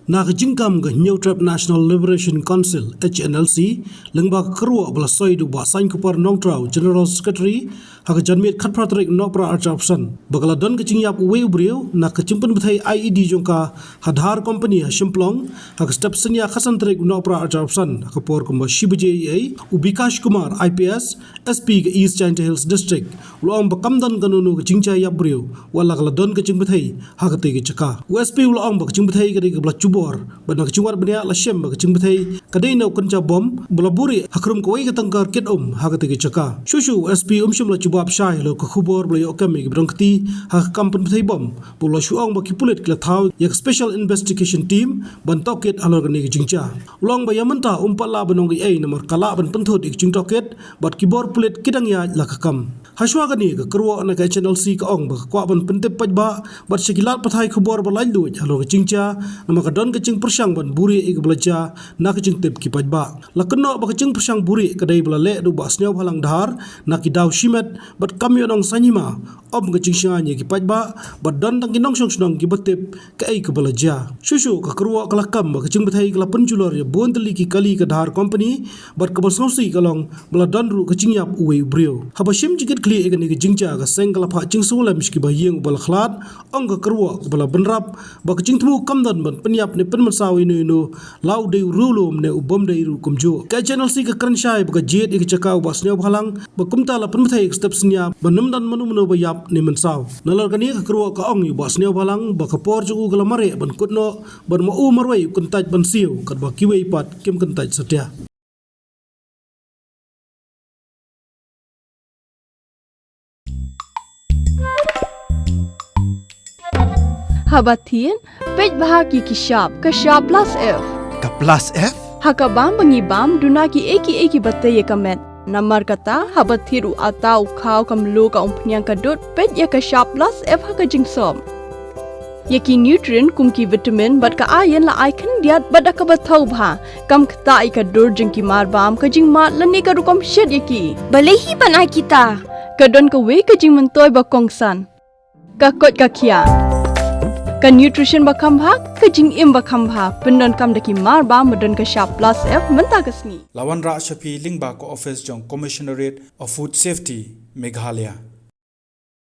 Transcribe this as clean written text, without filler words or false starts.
Na kejingkam ke New Trap National Liberation Council HNLC lengba kerua bala soi du ba sain kupar nongtrau General Secretary hak janmit khat pratrik nopra archapsan bagala don kejing yap we ubriu na kejimpen bethai IED jongka hadhar company Shimplong hak step senya khasan trik nopra archapsan hak por kumba Shibjea Ubikash Kumar IPS SP ke East China Hills District ulang bakamdan kanunu kejingcha yap briu wala kala don kejing bethai hak te ke chaka USP ulang ba kejing bethai ke bla bor bana kecingwar bania la shem ba kecing bethai kadai no kunja bom bulaburi hakrum ko wai katangkar ket hagate ke chaka shushu SP shum la chubab shai lo ko khubor bla okam gi brongti ha kampan bethai bom bulo shuang ba kipulet kla thau yak special investigation team ban toket alor ni jingcha ulong ba yamanta pala banong gi ai nomor kala ban penthot ik jing toket bat kibor pulet kidang ya la kakam haswa gani ka kerwa na ka channel C ka ong ba kwa ban pentep pajba bat sekilat pathai khubor ba lain du alor jingcha nama ka kecing persang ban buri ik belaja na kecing tip ki pajba lakno ba kecing persang buri kadai bela le du ba snyaw halang dhar na ki daw shimet bat kamyo nong sanyima om kecing shanya ki pajba bat don tang kinong shong snong ki batip ka ai ka belaja shushu ka kerwa kalakam ba kecing bethai kala penjulor ya bonteli ki kali ka dhar company bat ka basausi kalong bela don ru kecing yap uwe brio habashim jikit kli ek ni kecing ja ka seng kala pha cing sula miski ba yeng bal khlat ong ka kerwa bela benrap ba kecing tmu kamdan ban penyap ne pen masawi no lau de rulum ne ubom de ru kumjo ka channel C ka kranshai ba jet ik chakau ba snyo bhalang ba kumta la pen thai step snya ba namdan manu no ba yap ne mansaw nalar kani ka kro ka ong yu ba snyo bhalang ba ka por ju gala mare ban kutno ban ma u marwai kun taj ban siu kat ba kiwei pat kim kun taj satya Habatin, pej bahaki kishap, kashap plus F. Ka plus F? Hakabam bangibam dunaki eki bataye kamet. Namar kata habathiru atau khau kamlu ka umpnyang kadut pej ya kashap plus F haka jingsom. Yaki nutrient kumki vitamin bat ka ayan la icon diat bat ka bathau bha kam khta ai ka dur jingki mar bam ka jing mat lani ka rukom shed yaki. Balehi banai kita. Kadon ka we ka jing mentoy ba kongsan. Ka kot ka kia. Ka nutrition bakam bha ka jing im bakam bha pendon kam daki mar ba madon ka sharp plus F menta kasni Lawan Ra Shafi Lingba ko office jong Commissionerate of Food Safety Meghalaya